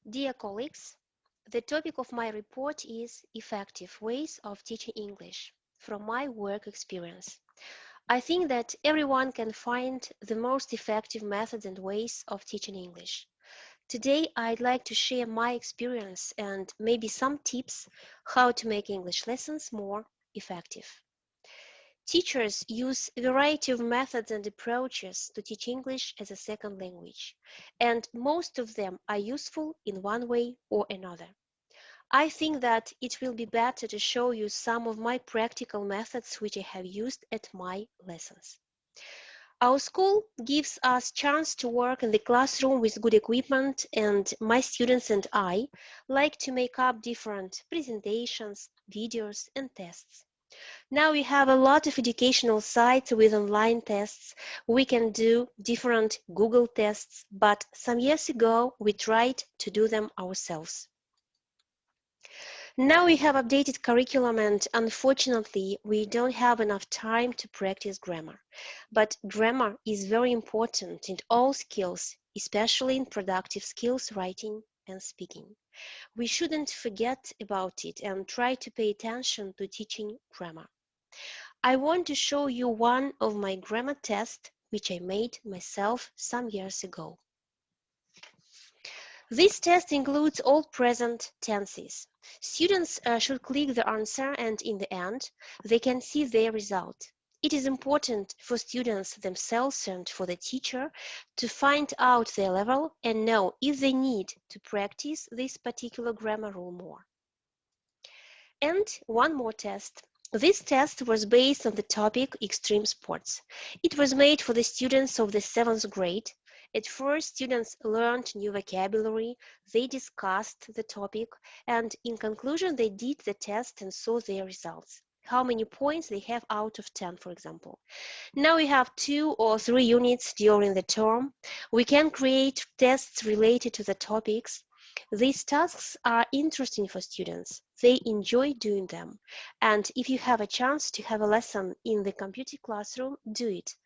Dear colleagues, the topic of my report is effective ways of teaching English from my work experience. I think that everyone can find the most effective methods and ways of teaching English. Today, I'd like to share my experience and maybe some tips how to make English lessons more effective. Teachers use a variety of methods and approaches to teach English as a second language, and most of them are useful in one way or another. I think that it will be better to show you some of my practical methods which I have used at my lessons. Our school gives us chance to work in the classroom with good equipment, and my students and I like to make up different presentations, videos and tests. Now we have a lot of educational sites with online tests. We can do different Google tests, but some years ago we tried to do them ourselves. Now we have updated curriculum and unfortunately we don't have enough time to practice grammar. But grammar is very important in all skills, especially in productive skills, writing and speaking. We shouldn't forget about it and try to pay attention to teaching grammar. I want to show you one of my grammar tests which I made myself some years ago. This test includes all present tenses. Students should click the answer and in the end, they can see their result. It is important for students themselves and for the teacher to find out their level and know if they need to practice this particular grammar rule more. And one more test. This test was based on the topic extreme sports. It was made for the students of the 7th grade. At first, students learned new vocabulary, they discussed the topic, and in conclusion, they did the test and saw their results. How many points they have out of 10, for example. Now we have 2 or 3 units during the term. We can create tests related to the topics. These tasks are interesting for students. They enjoy doing them. And if you have a chance to have a lesson in the computer classroom, do it.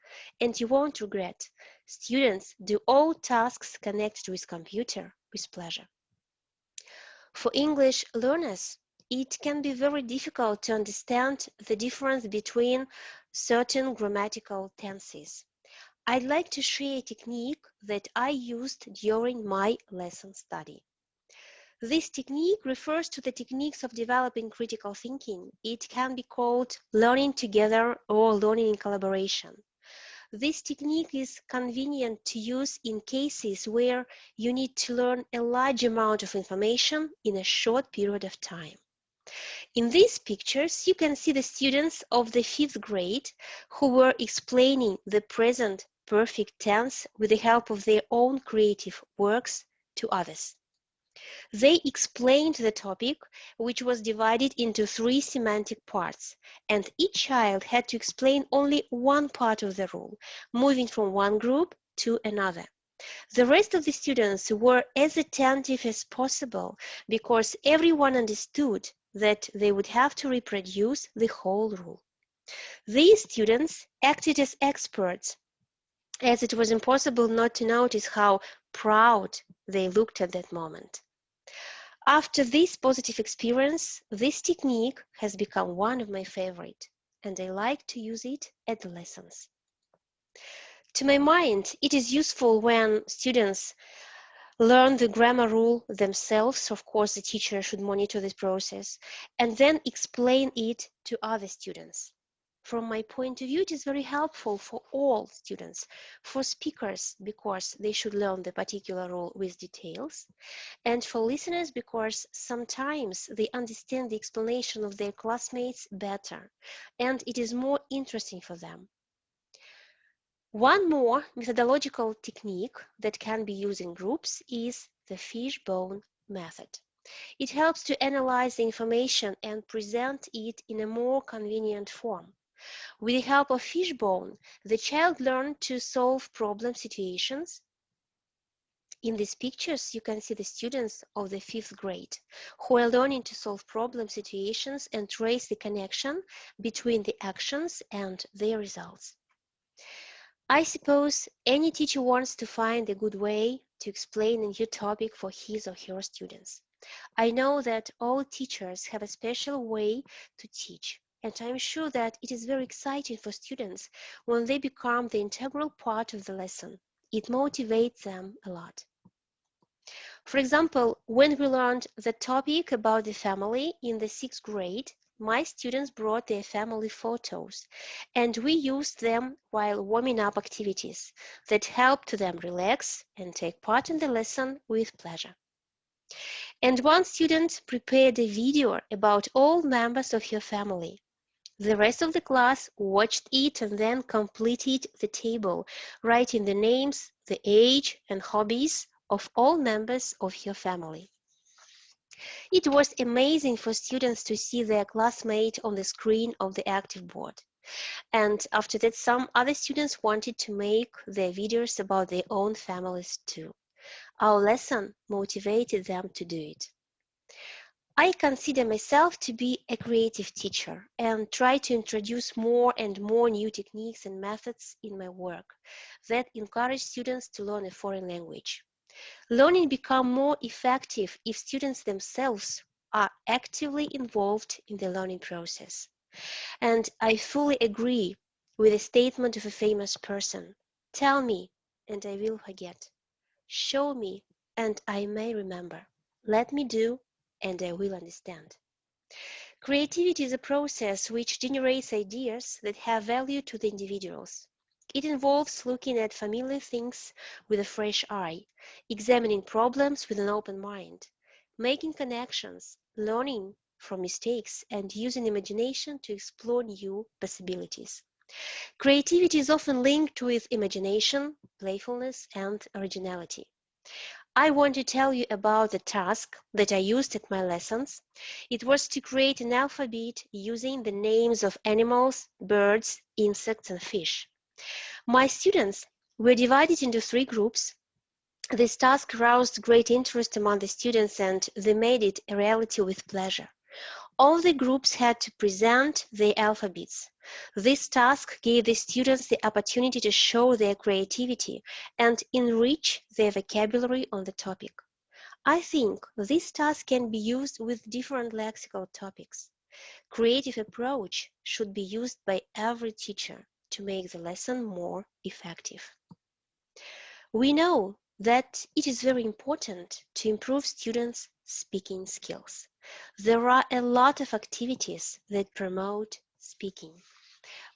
And you won't regret. Students do all tasks connected with computer with pleasure. For English learners, it can be very difficult to understand the difference between certain grammatical tenses. I'd like to share a technique that I used during my lesson study. This technique refers to the techniques of developing critical thinking. It can be called learning together or learning in collaboration. This technique is convenient to use in cases where you need to learn a large amount of information in a short period of time. In these pictures, you can see the students of the 5th grade who were explaining the present perfect tense with the help of their own creative works to others. They explained the topic, which was divided into 3 semantic parts, and each child had to explain only one part of the rule, moving from one group to another. The rest of the students were as attentive as possible because everyone understood that they would have to reproduce the whole rule. These students acted as experts, as it was impossible not to notice how proud they looked at that moment. After this positive experience, this technique has become one of my favorite, and I like to use it at the lessons. To my mind, it is useful when students learn the grammar rule themselves. Of course, the teacher should monitor this process and then explain it to other students. From my point of view, it is very helpful for all students, for speakers, because they should learn the particular rule with details, and for listeners, because sometimes they understand the explanation of their classmates better, and it is more interesting for them. One more methodological technique that can be used in groups is the fishbone method. It helps to analyze the information and present it in a more convenient form. With the help of fishbone, the child learned to solve problem situations. In these pictures, you can see the students of the 5th grade who are learning to solve problem situations and trace the connection between the actions and their results. I suppose any teacher wants to find a good way to explain a new topic for his or her students. I know that all teachers have a special way to teach, and I'm sure that it is very exciting for students when they become the integral part of the lesson. It motivates them a lot. For example, when we learned the topic about the family in the 6th grade, my students brought their family photos, and we used them while warming up activities that helped them relax and take part in the lesson with pleasure. And one student prepared a video about all members of her family. The rest of the class watched it and then completed the table, writing the names, the age, and hobbies of all members of her family. It was amazing for students to see their classmate on the screen of the active board. And after that, some other students wanted to make their videos about their own families too. Our lesson motivated them to do it. I consider myself to be a creative teacher and try to introduce more and more new techniques and methods in my work that encourage students to learn a foreign language. Learning becomes more effective if students themselves are actively involved in the learning process. And I fully agree with the statement of a famous person: "Tell me, and I will forget. Show me, and I may remember. Let me do, and I will understand." Creativity is a process which generates ideas that have value to the individuals. It involves looking at familiar things with a fresh eye, examining problems with an open mind, making connections, learning from mistakes, and using imagination to explore new possibilities. Creativity is often linked with imagination, playfulness, and originality. I want to tell you about the task that I used at my lessons. It was to create an alphabet using the names of animals, birds, insects, and fish. My students were divided into 3 groups. This task aroused great interest among the students, and they made it a reality with pleasure. All the groups had to present their alphabets. This task gave the students the opportunity to show their creativity and enrich their vocabulary on the topic. I think this task can be used with different lexical topics. Creative approach should be used by every teacher to make the lesson more effective. We know that it is very important to improve students' speaking skills. There are a lot of activities that promote speaking,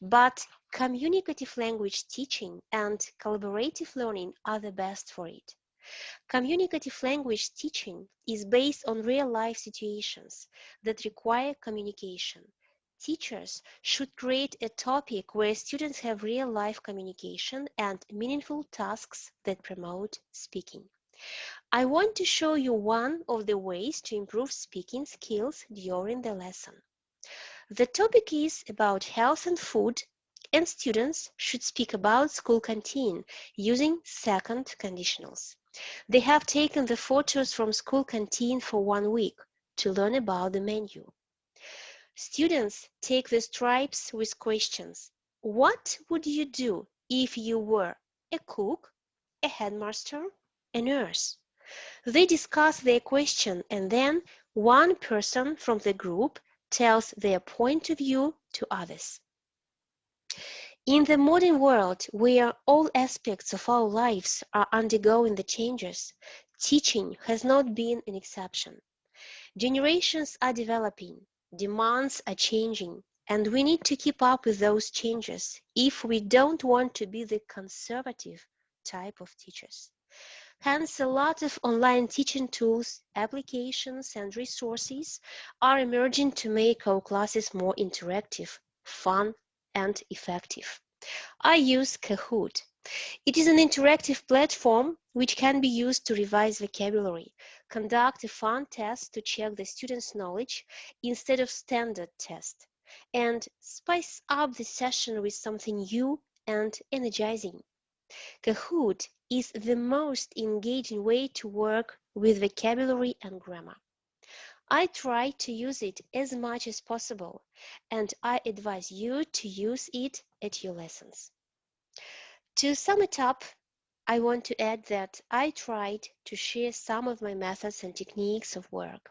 but communicative language teaching and collaborative learning are the best for it. Communicative language teaching is based on real-life situations that require communication. Teachers should create a topic where students have real-life communication and meaningful tasks that promote speaking. I want to show you one of the ways to improve speaking skills during the lesson. The topic is about health and food, and students should speak about school canteen using second conditionals. They have taken the photos from school canteen for 1 week to learn about the menu. Students take the stripes with questions. What would you do if you were a cook, a headmaster, a nurse? They discuss their question, and then one person from the group tells their point of view to others. In the modern world, where all aspects of our lives are undergoing the changes, teaching has not been an exception. Generations are developing, demands are changing, and we need to keep up with those changes if we don't want to be the conservative type of teachers. Hence, a lot of online teaching tools, applications, and resources are emerging to make our classes more interactive, fun, and effective. I use Kahoot. It is an interactive platform which can be used to revise vocabulary, conduct a fun test to check the student's knowledge instead of standard test, and spice up the session with something new and energizing. Kahoot is the most engaging way to work with vocabulary and grammar. I try to use it as much as possible, and I advise you to use it at your lessons. To sum it up, I want to add that I tried to share some of my methods and techniques of work.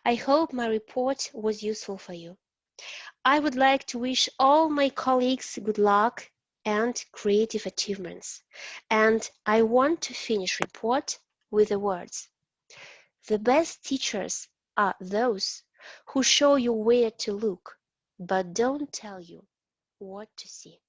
I hope my report was useful for you. I would like to wish all my colleagues good luck and creative achievements. And I want to finish report with the words: the best teachers are those who show you where to look, but don't tell you what to see.